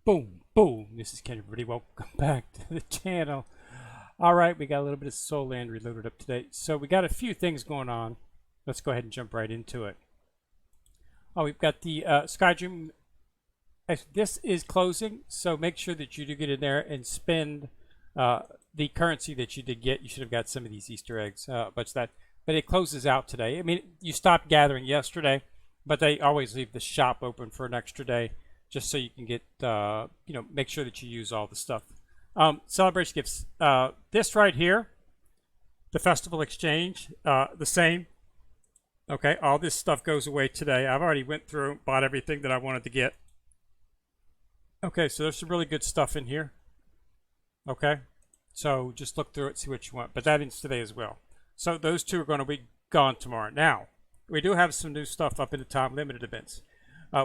Boom, boom. This is Ken, everybody. Welcome back to the channel. All right, we got a little bit of Soul Land reloaded up today. So we got a few things going on. Let's go ahead and jump right into it. Oh, we've got the Skydream. This is closing, so make sure that you do get in there and spend the currency that you did get. You should have got some of these Easter eggs, but it closes out today. I mean, you stopped gathering yesterday, but they always leave the shop open for an extra day, just so you can get, make sure that you use all the stuff. Celebration Gifts. This right here, the Festival Exchange, the same. Okay, all this stuff goes away today. I've already went through, bought everything that I wanted to get. Okay, so there's some really good stuff in here. Okay, so just look through it, see what you want. But that ends today as well. So those two are going to be gone tomorrow. Now, we do have some new stuff up in the time limited events.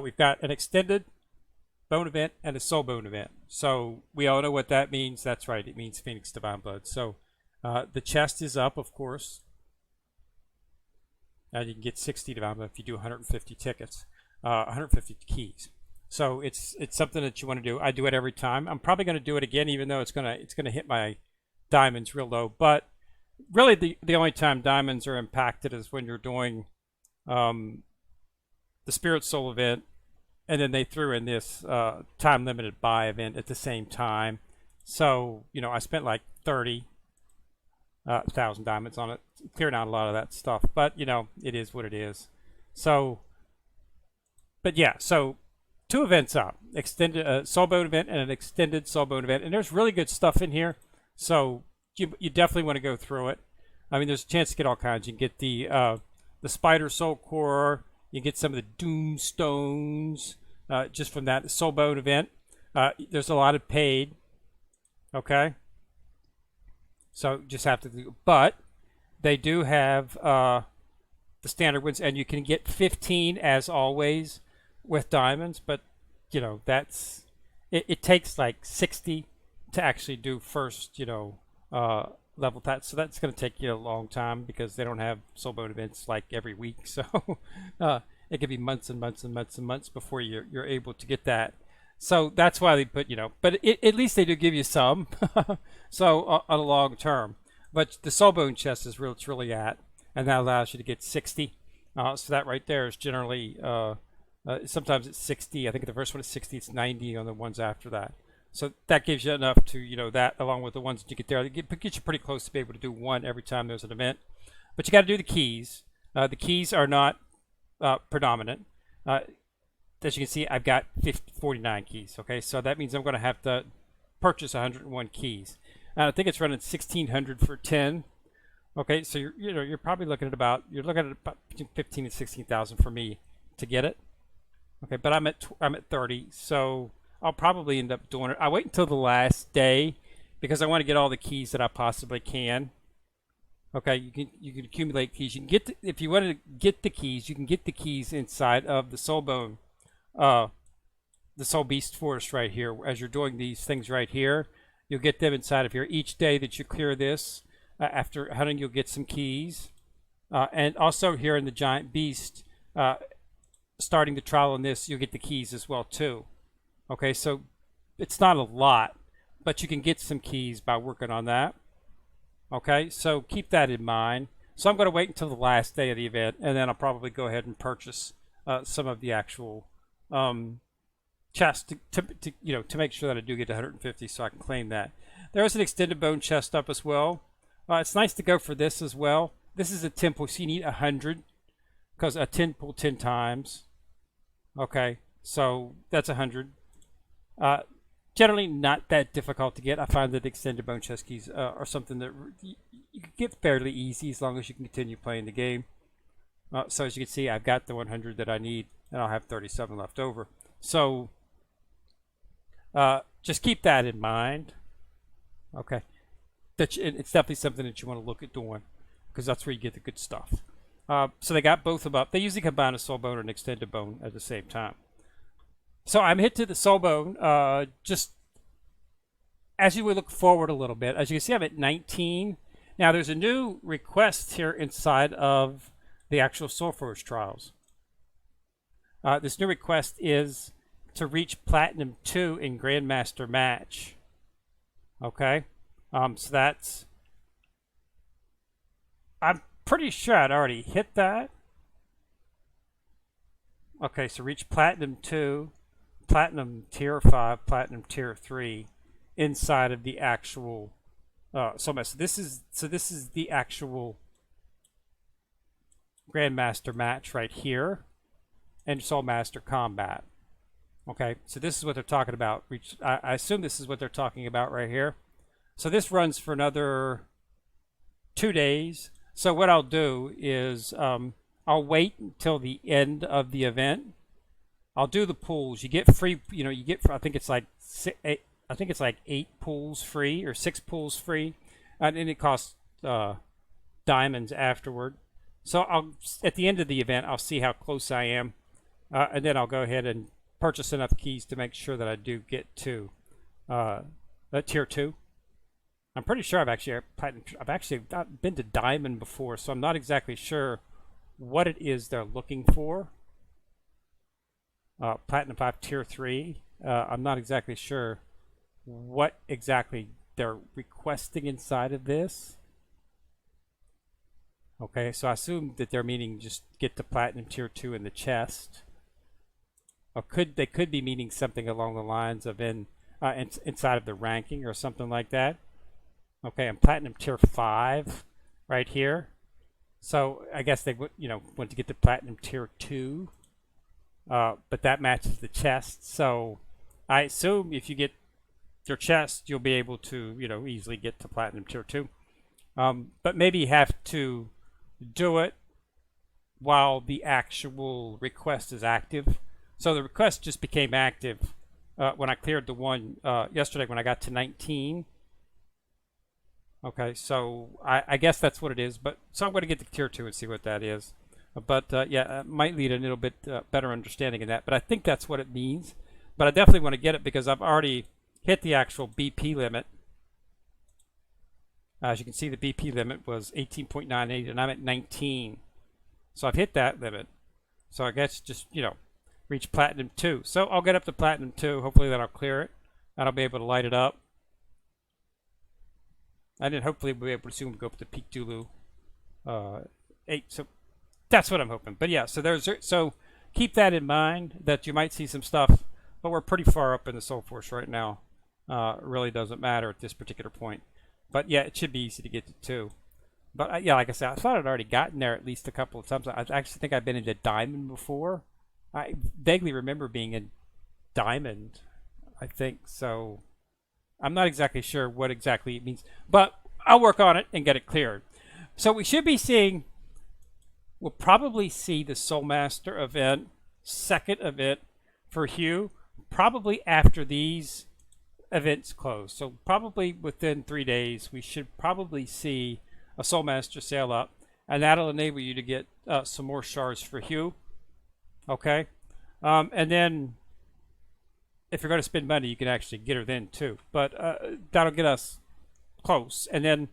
We've got an extended bone event and a soul bone event. So we all know what that means. That's right, it means Phoenix Divine Blood. So the chest is up, of course. You can get 60 Divine Blood if you do 150 tickets, 150 keys. So it's something that you want to do. I do it every time. I'm probably going to do it again, even though it's gonna hit my diamonds real low. But really, the only time diamonds are impacted is when you're doing the Spirit Soul event, and then they threw in this time limited buy event at the same time. So I spent like 30,000 diamonds on it, clearing out a lot of that stuff. But it is what it is. So, but yeah, so 2 events up: extended soul bone event and an extended soul bone event, and there's really good stuff in here. So you definitely want to go through it. I mean, there's a chance to get all kinds. You can get the Spider Soul Core. You get some of the Doom Stones just from that Soul Bone event. There's a lot of paid. Okay. So just have to do, but they do have the standard ones, and you can get 15 as always with diamonds. But that's it takes like 60 to actually do first level that, so that's going to take you a long time because they don't have soul bone events like every week. So it could be months and months and months and months before you're able to get that. So that's why they put but at least they do give you some. So on a long term, but the soul bone chest is it's really at, and that allows you to get 60. So that right there is generally sometimes it's 60. I think the first one is 60. It's 90 on the ones after that. So that gives you enough to, that along with the ones that you get there, it gets you pretty close to be able to do one every time there's an event. But you got to do the keys. The keys are not predominant. As you can see, I've got 49 keys. Okay, so that means I'm going to have to purchase 101 keys. I think it's running 1,600 for 10. Okay, so you're probably looking at about between 15 and 16,000 for me to get it. Okay, but I'm at 30, so I'll probably end up doing it. I wait until the last day because I want to get all the keys that I possibly can. Okay, you can accumulate keys. You can get if you want to get the keys, you can get the keys inside of the Soul Bone, the Soul Beast Forest right here. As you're doing these things right here, you'll get them inside of here. Each day that you clear this, after hunting, you'll get some keys, and also here in the Giant Beast, starting the trial on this, you'll get the keys as well too. Okay, so it's not a lot, but you can get some keys by working on that. Okay, so keep that in mind. So I'm going to wait until the last day of the event, and then I'll probably go ahead and purchase some of the actual chests to make sure that I do get to 150, so I can claim that. There is an extended bone chest up as well. It's nice to go for this as well. This is a 10 pull, so you need 100 because a 10 pull 10 times. Okay, so that's 100. Generally not that difficult to get. I find that extended bone chest keys are something that you can get fairly easy as long as you can continue playing the game. So as you can see, I've got the 100 that I need, and I'll have 37 left over. So just keep that in mind. Okay, it's definitely something that you want to look at doing because that's where you get the good stuff. So they got both of them up. They usually combine a soul bone and extended bone at the same time. So I'm hit to the soul bone. Just as you would look forward a little bit, as you can see, I'm at 19. Now there's a new request here inside of the actual Soul Forge trials. This new request is to reach Platinum 2 in Grandmaster Match. Okay, so that's, I'm pretty sure I'd already hit that. Okay, so reach Platinum 2, Platinum Tier 5, Platinum Tier 3 inside of the actual so this is the actual Grandmaster Match right here, and Soul Master Combat. Okay, so this is what they're talking about. I assume this is what they're talking about right here. So this runs for another 2 days. So what I'll do is I'll wait until the end of the event. I'll do the pools. You get free. You get. I think it's like 8 pools free or 6 pools free, and it costs diamonds afterward. So at the end of the event, I'll see how close I am, and then I'll go ahead and purchase enough keys to make sure that I do get to tier 2. I'm pretty sure I've actually been to diamond before, so I'm not exactly sure what it is they're looking for. Platinum 5 tier 3. I'm not exactly sure what exactly they're requesting inside of this. Okay, so I assume that they're meaning just get to Platinum tier 2 in the chest. Or they could be meaning something along the lines of inside of the ranking or something like that. Okay, I'm Platinum tier 5 right here. So I guess they want to get to Platinum tier 2. But that matches the chest. So I assume if you get your chest, you'll be able to easily get to Platinum tier 2. But maybe you have to do it while the actual request is active. So the request just became active when I cleared the one yesterday when I got to 19. Okay, so I guess that's what it is. But so I'm going to get to tier 2 and see what that is. But yeah, it might lead a little bit better understanding of that. But I think that's what it means. But I definitely want to get it because I've already hit the actual BP limit. As you can see, the BP limit was 18.98, and I'm at 19. So I've hit that limit. So I guess just, reach Platinum 2. So I'll get up to Platinum 2. Hopefully that'll clear it. And I'll be able to light it up. And then hopefully we'll be able to soon go up to Peak Dulu 8. So that's what I'm hoping. But yeah, so keep that in mind that you might see some stuff. But we're pretty far up in the Soul Force right now. It really doesn't matter at this particular point. But yeah, it should be easy to get to 2. But yeah, like I said, I thought I'd already gotten there at least a couple of times. I actually think I've been into Diamond before. I vaguely remember being in Diamond, I think. So I'm not exactly sure what exactly it means. But I'll work on it and get it cleared. So we should be seeing, we'll probably see the Soul Master event, second event for Hugh, probably after these events close. So probably within 3 days, we should probably see a Soul Master sail up, and that'll enable you to get some more shards for Hugh. Okay, and then if you're going to spend money, you can actually get her then too. But that'll get us close, and then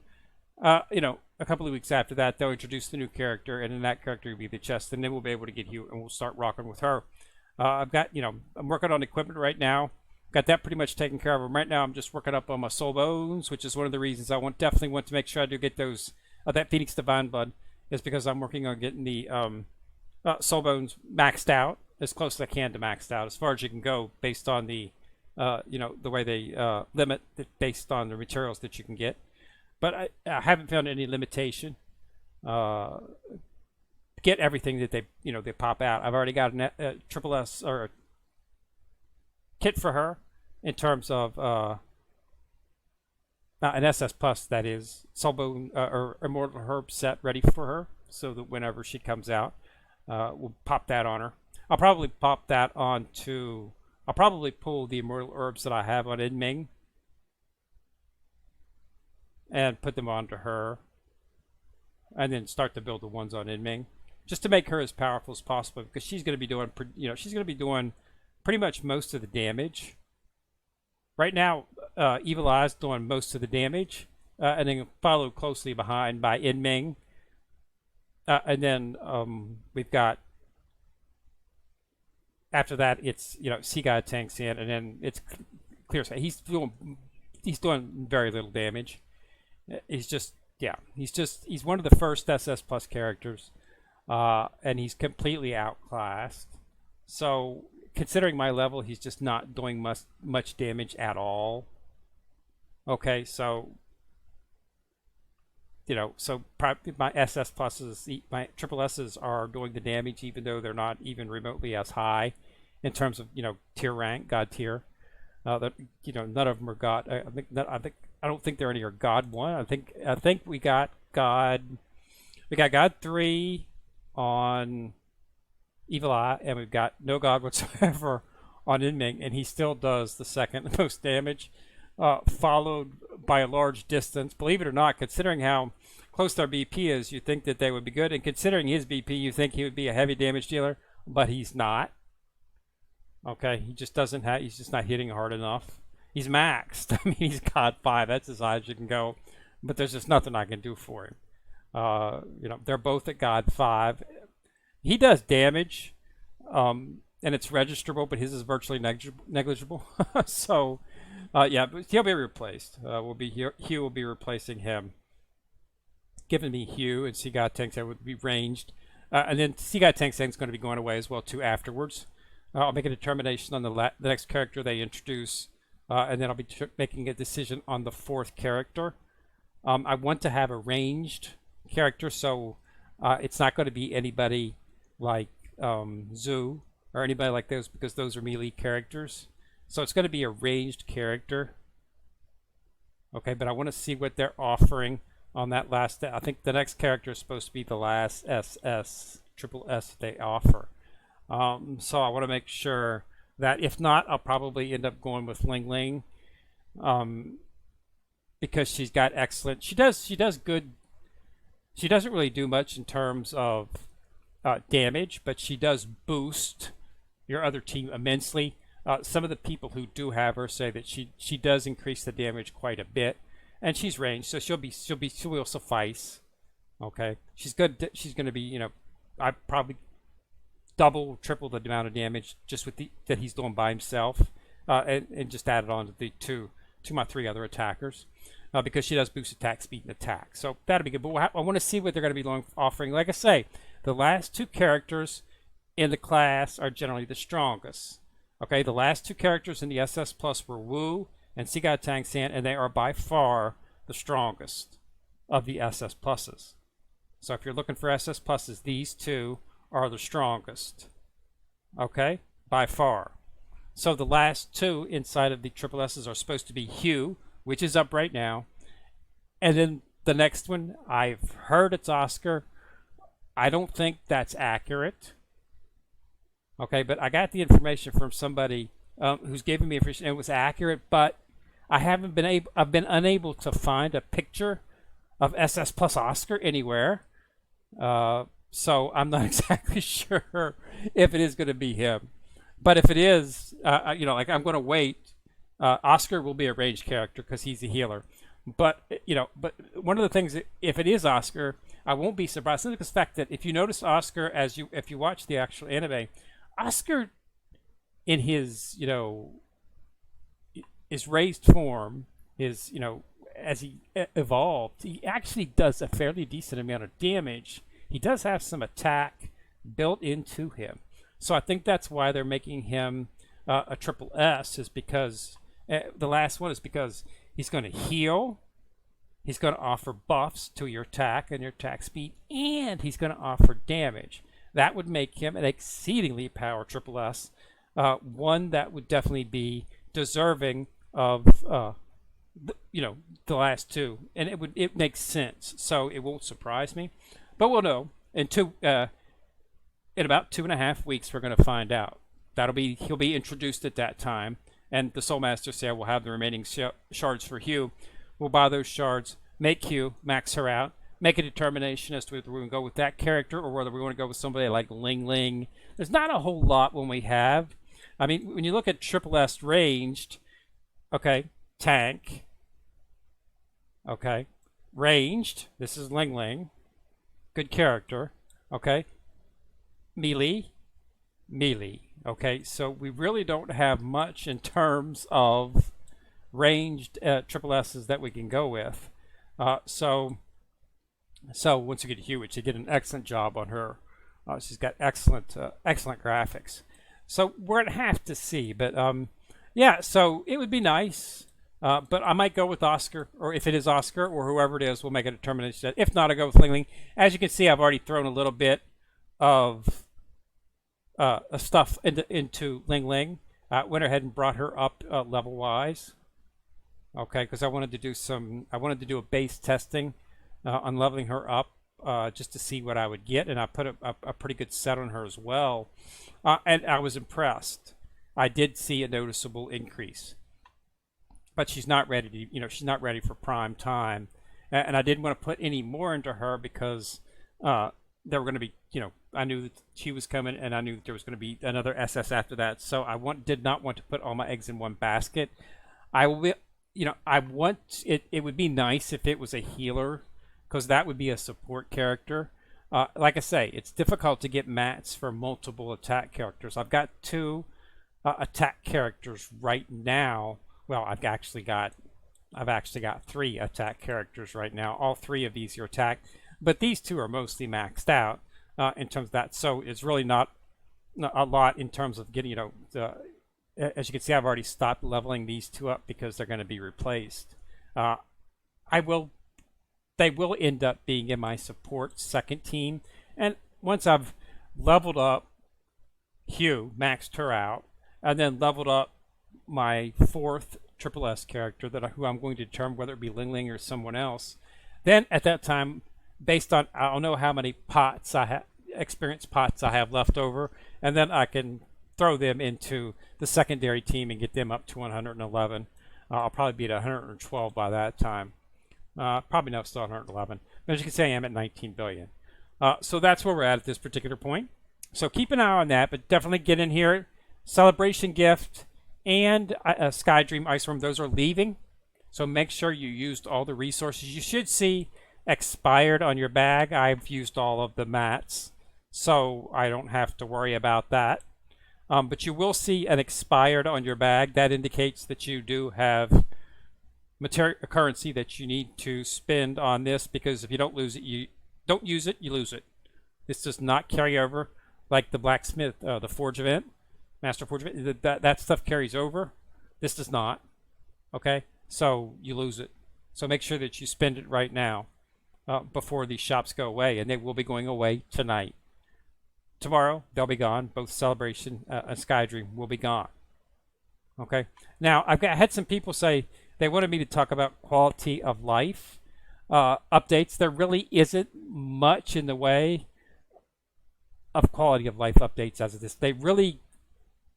a couple of weeks after that, they'll introduce the new character, and then that character will be the chest, and then we'll be able to get Hugh, and we'll start rocking with her. I've got, I'm working on equipment right now. Got that pretty much taken care of. Right now, I'm just working up on my soul bones, which is one of the reasons I definitely want to make sure I do get those that Phoenix Divine Blood, is because I'm working on getting the soul bones maxed out as close as I can to maxed out, as far as you can go, based on the the way they limit it based on the materials that you can get. But I haven't found any limitation. Get everything that they pop out. I've already got a triple S or a kit for her in terms of an SS Plus, that is, Soulbone or Immortal Herb set ready for her, so that whenever she comes out, we'll pop that on her. I'll probably pop that onto, I'll probably pull the Immortal Herbs that I have on Inming and put them onto her, and then start to build the ones on Inming, just to make her as powerful as possible, because she's going to be doing, she's going to be doing pretty much most of the damage. Right now, Evil Eye's doing most of the damage, and then followed closely behind by Inming. And then we've got after that, it's Sea God tanks in, and then it's clear. He's doing very little damage. He's just he's one of the first SS Plus characters, and he's completely outclassed. So considering my level, he's just not doing much damage at all. Okay, so so probably my SS pluses, my triple S's are doing the damage, even though they're not even remotely as high in terms of tier rank, God tier. That none of them are God. I don't think there any are God 1. I think we got God 3 on Evil Eye, and we've got no God whatsoever on Inming, and he still does the second most damage, followed by a large distance. Believe it or not, considering how close their BP is, you think that they would be good, and considering his BP, you think he would be a heavy damage dealer, but he's not. Okay, he just doesn't have. He's just not hitting hard enough. He's maxed. I mean, he's God 5. That's as high as you can go, but there's just nothing I can do for him. They're both at God 5. He does damage, and it's registerable, but his is virtually negligible. So, yeah, but he'll be replaced. Hugh will be replacing him. Giving me Hugh and Sea God Tanks that would be ranged, and then Sea God Tanks is going to be going away as well too afterwards. I'll make a determination on the next character they introduce, and then I'll be making a decision on the 4th character. I want to have a ranged character, so it's not going to be anybody like Zoo or anybody like those, because those are melee characters. So it's going to be a ranged character. Okay, but I want to see what they're offering on that last. I think the next character is supposed to be the last triple S they offer. So I want to make sure that if not, I'll probably end up going with Ling Ling, because she's got excellent. She does good. She doesn't really do much in terms of damage, but she does boost your other team immensely. Some of the people who do have her say that she does increase the damage quite a bit, and she's ranged, so she will suffice. Okay, she's good. She's going to be I probably double, triple the amount of damage just with that he's doing by himself, and just add it on to my 3 other attackers, because she does boost attack speed and attack. So that'll be good. But I want to see what they're going to be offering. Like I say, the last 2 characters in the class are generally the strongest. Okay, the last 2 characters in the SS Plus were Wu and Sea God Tang San, and they are by far the strongest of the SS Pluses. So if you're looking for SS Pluses, these 2 are the strongest. Okay, by far. So the last 2 inside of the triple S's are supposed to be Hugh, which is up right now, and then the next one, I've heard it's Oscar. I don't think that's accurate. Okay, but I got the information from somebody who's giving me information, and it was accurate, but I've been unable to find a picture of SS Plus Oscar anywhere. So I'm not exactly sure if it is going to be him. But if it is, like I'm going to wait. Oscar will be a ranged character because he's a healer. But one of the things, if it is Oscar, I won't be surprised. Simply because the fact that if you notice Oscar if you watch the actual anime, Oscar in his his raised form, his as he evolved, he actually does a fairly decent amount of damage. He does have some attack built into him. So I think that's why they're making him a triple S, is because the last one is because he's going to heal, he's going to offer buffs to your attack and your attack speed, and he's going to offer damage. That would make him an exceedingly powerful triple S, one that would definitely be deserving of the last 2, and it makes sense. So it won't surprise me, but we'll know in about 2.5 weeks. We're going to find out. He'll be introduced at that time, and the Soul Master sale will have the remaining shards for Hugh. We'll buy those shards, make Hugh, max her out, make a determination as to whether we want to go with that character or whether we want to go with somebody like Ling Ling. There's not a whole lot when we have. I mean, when you look at triple S ranged, okay, tank, okay, ranged, this is Ling Ling, good character, okay, melee, Okay, so we really don't have much in terms of ranged triple S's that we can go with. So once you get Hewitt, you get an excellent job on her. She's got excellent graphics. So we're gonna have to see, but yeah. So it would be nice, but I might go with Oscar, or if it is Oscar or whoever it is, we'll make a determination. If not, I go with Ling Ling. As you can see, I've already thrown a little bit of stuff into Ling Ling. Went ahead and brought her up level wise. Okay, because I wanted to do a base testing on leveling her up just to see what I would get, and I put a pretty good set on her as well, and I was impressed. I did see a noticeable increase, but she's not ready to, she's not ready for prime time, and I didn't want to put any more into her because there were going to be, I knew that she was coming, and I knew that there was going to be another SS after that, so I did not want to put all my eggs in one basket. I will. I want it. It would be nice if it was a healer, because that would be a support character. Like I say, it's difficult to get mats for multiple attack characters. I've got 2 attack characters right now. Well, I've actually got 3 attack characters right now. All 3 of these are attack, but these 2 are mostly maxed out in terms of that. So it's really not a lot in terms of getting, as you can see, I've already stopped leveling these 2 up because they're going to be replaced. They will end up being in my support second team, and once I've leveled up Hugh, maxed her out, and then leveled up my 4th triple S character who I'm going to determine whether it be Ling Ling or someone else, then at that time, based on, I'll know how many pots experience pots I have left over, and then I can throw them into the secondary team and get them up to 111. I'll probably be at 112 by that time. Probably not still 111. But as you can see, I am at 19 billion. So that's where we're at this particular point. So keep an eye on that, but definitely get in here. Celebration Gift and Skydream Ice Room, those are leaving. So make sure you used all the resources. You should see expired on your bag. I've used all of the mats, so I don't have to worry about that. But you will see an expired on your bag. That indicates that you do have currency that you need to spend on this, because if you don't use it, you lose it. This does not carry over like the blacksmith, the forge event, master forge event. That stuff carries over. This does not. Okay, so you lose it. So make sure that you spend it right now before these shops go away, and they will be going away tonight. Tomorrow, they'll be gone. Both Celebration and Skydream will be gone. Okay. Now, I had some people say they wanted me to talk about quality of life updates. There really isn't much in the way of quality of life updates as of this. They really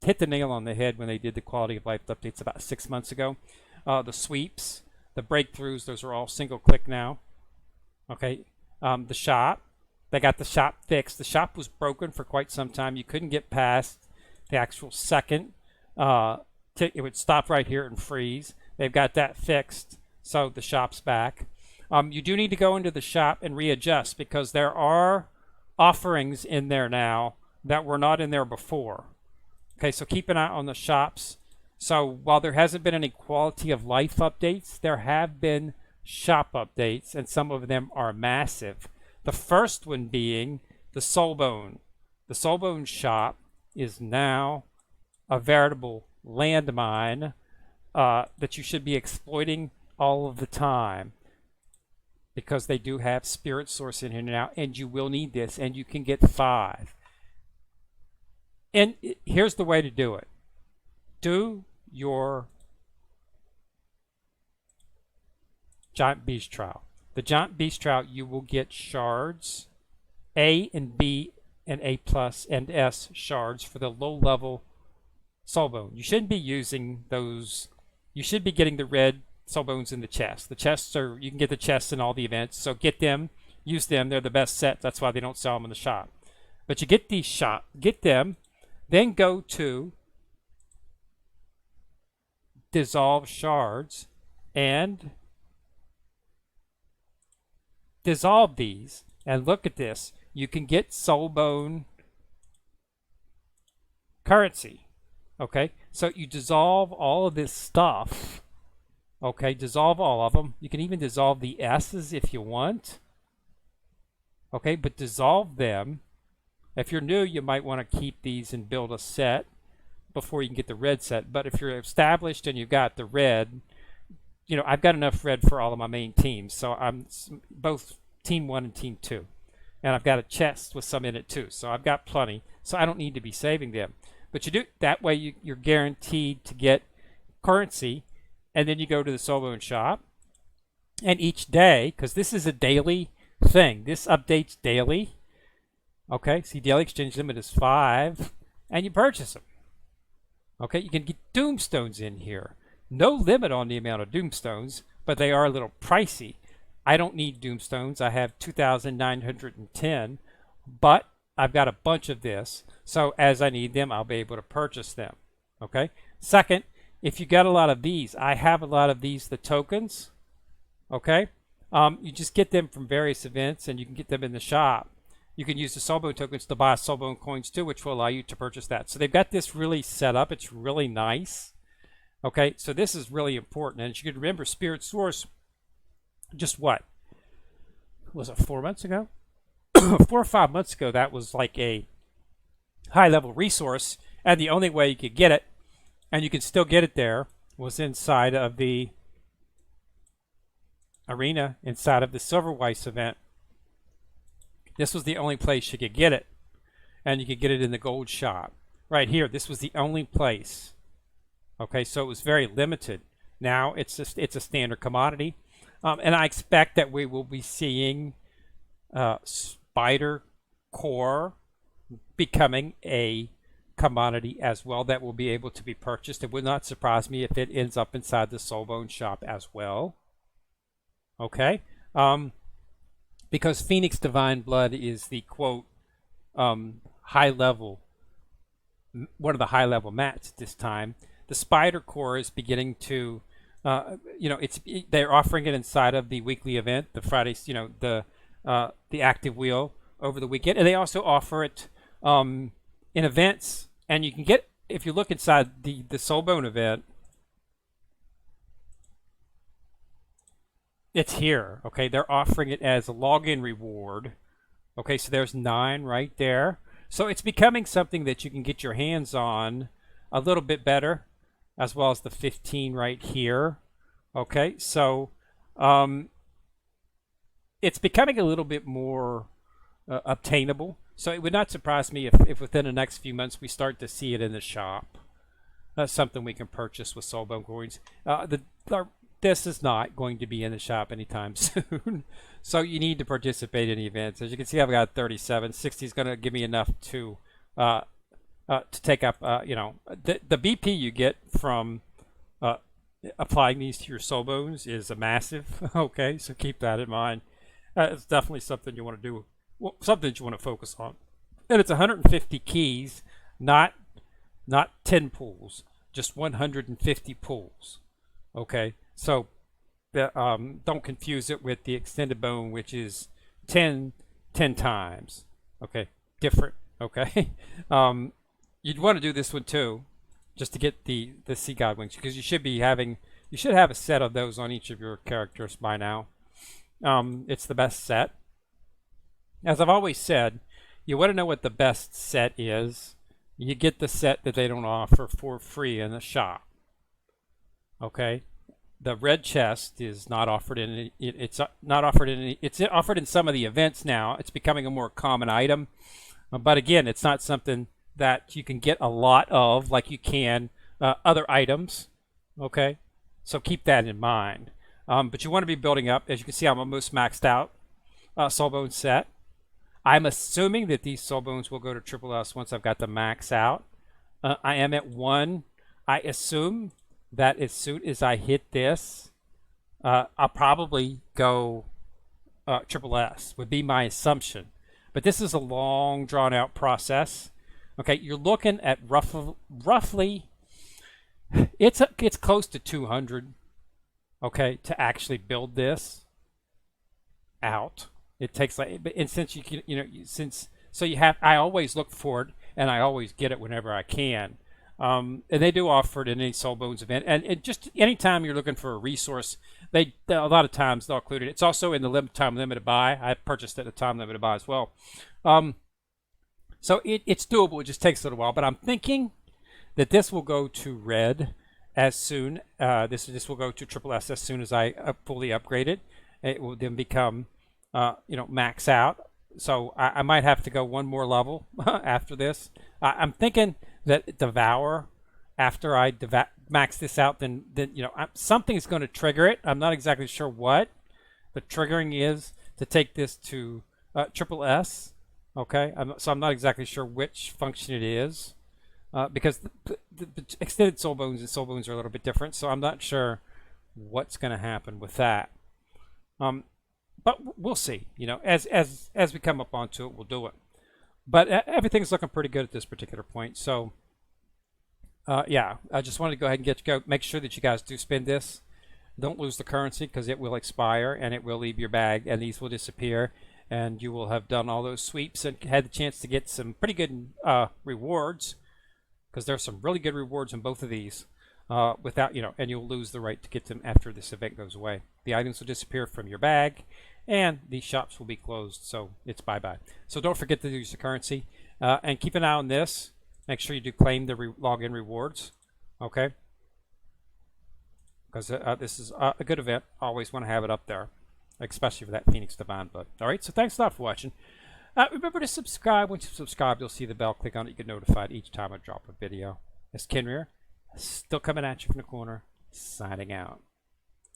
hit the nail on the head when they did the quality of life updates about 6 months ago. The sweeps, the breakthroughs, those are all single click now. Okay. The shop. They got the shop fixed. The shop was broken for quite some time. You couldn't get past the actual second. It would stop right here and freeze. They've got that fixed, so the shop's back. You do need to go into the shop and readjust, because there are offerings in there now that were not in there before. Okay, so keep an eye on the shops. So while there hasn't been any quality of life updates, there have been shop updates, and some of them are massive. The first one being the Soulbone. The Soulbone shop is now a veritable landmine that you should be exploiting all of the time, because they do have Spirit Source in here now, and you will need this, and you can get 5. And here's the way to do it. Do your Giant Beast Trial. The Giant Beast Trial, you will get shards, A and B and A plus and S shards for the low level Soulbone. You shouldn't be using those. You should be getting the red Soulbones in the chest. The chests are, you can get the chests in all the events, so get them, use them. They're the best set. That's why they don't sell them in the shop. But you get these get them, then go to dissolve shards and dissolve these, and look at this. You can get Soulbone currency. Okay, so you dissolve all of this stuff. Okay, dissolve all of them. You can even dissolve the S's if you want. Okay, but dissolve them. If you're new, you might want to keep these and build a set before you can get the red set. But if you're established and you've got the red, you know, I've got enough red for all of my main teams. So I'm both team 1 and team 2. And I've got a chest with some in it too. So I've got plenty. So I don't need to be saving them. But you do that way, you're guaranteed to get currency. And then you go to the Soulbone shop. And each day, because this is a daily thing, this updates daily. Okay, see, daily exchange limit is 5. And you purchase them. Okay, you can get Doomstones in here. No limit on the amount of Doomstones, but they are a little pricey. I don't need Doomstones. I have 2,910, but I've got a bunch of this. So as I need them, I'll be able to purchase them. Okay. Second, if you got a lot of these, I have a lot of these, the tokens. Okay. You just get them from various events, and you can get them in the shop. You can use the Soulbone tokens to buy Soulbone coins too, which will allow you to purchase that. So they've got this really set up. It's really nice. Okay, so this is really important. And as you can remember, Spirit Source, just what? Was it 4 months ago? 4 or 5 months ago, that was like a high-level resource. And the only way you could get it, and you can still get it there, was inside of the arena, inside of the Silverweiss event. This was the only place you could get it. And you could get it in the gold shop. Right here, this was the only place. Okay, so it was very limited. Now it's a standard commodity. And I expect that we will be seeing Spider Core becoming a commodity as well that will be able to be purchased. It would not surprise me if it ends up inside the Soulbone shop as well. Okay? Because Phoenix Divine Blood is the, quote, high level, one of the high level mats at this time. The Spider Core is beginning to, they're offering it inside of the weekly event, the Fridays, the active wheel over the weekend. And they also offer it in events. And you can get, if you look inside the Soulbone event, it's here. Okay, they're offering it as a login reward. Okay, so there's 9 right there. So it's becoming something that you can get your hands on a little bit better, as well as the 15 right here. Okay, so it's becoming a little bit more obtainable. So it would not surprise me if within the next few months we start to see it in the shop. Something we can purchase with Soulbone coins. This is not going to be in the shop anytime soon. So you need to participate in events. As you can see, I've got 37. 60 is going to give me enough to take up, the BP you get from applying these to your Soulbones is a massive. Okay, so keep that in mind. It's definitely something you want to do, something that you want to focus on. And it's 150 keys, not 10 pulls, just 150 pulls. Okay, so don't confuse it with the extended bone, which is 10 times. Okay, different. Okay, you'd want to do this one too, just to get the Sea God wings, because you should have a set of those on each of your characters by now. It's the best set. As I've always said, you want to know what the best set is. You get the set that they don't offer for free in the shop. Okay, the red chest is not offered in. It's not offered in. It's offered in some of the events now. It's becoming a more common item, but again, it's not something that you can get a lot of like you can other items. Okay, so keep that in mind. But you want to be building up. As you can see, I'm almost maxed out Soulbone set. I'm assuming that these Soulbones will go to Triple S once I've got the max out. I am at 1. I assume that as soon as I hit this, I'll probably go Triple S, would be my assumption. But this is a long, drawn-out process. Okay, you're looking at roughly, it's close to 200. Okay, to actually build this out. It takes like, and since you can, so you have, I always look for it and I always get it whenever I can. And they do offer it in any Soul Bones event, and just anytime you're looking for a resource, they a lot of times they'll include it. It's also in the time limited buy. I purchased it at the time limited buy as well. So it's doable. It just takes a little while, but I'm thinking that this will go to red as soon. This will go to triple S as soon as I fully upgrade it. It will then become max out. So I might have to go one more level after this. I'm thinking that Devour, after I max this out, then something's going to trigger it. I'm not exactly sure what the triggering is to take this to triple S. Okay, so I'm not exactly sure which function it is because the extended Soul Bones and Soul Bones are a little bit different. So I'm not sure what's going to happen with that. But we'll see. As we come up onto it, we'll do it. But everything's looking pretty good at this particular point. So, yeah, I just wanted to go ahead and make sure that you guys do spend this. Don't lose the currency because it will expire and it will leave your bag and these will disappear. And you will have done all those sweeps and had the chance to get some pretty good rewards because there's some really good rewards in both of these without, and you'll lose the right to get them after this event goes away. The items will disappear from your bag and these shops will be closed, so it's bye-bye. So don't forget to use the currency and keep an eye on this. Make sure you do claim the login rewards, okay? Because this is a good event. Always want to have it up there, especially for that Phoenix Divine Blood. All right, so thanks a lot for watching. Remember to subscribe. Once you subscribe, you'll see the bell. Click on it. You get notified each time I drop a video. It's Kenrir, still coming at you from the corner, signing out.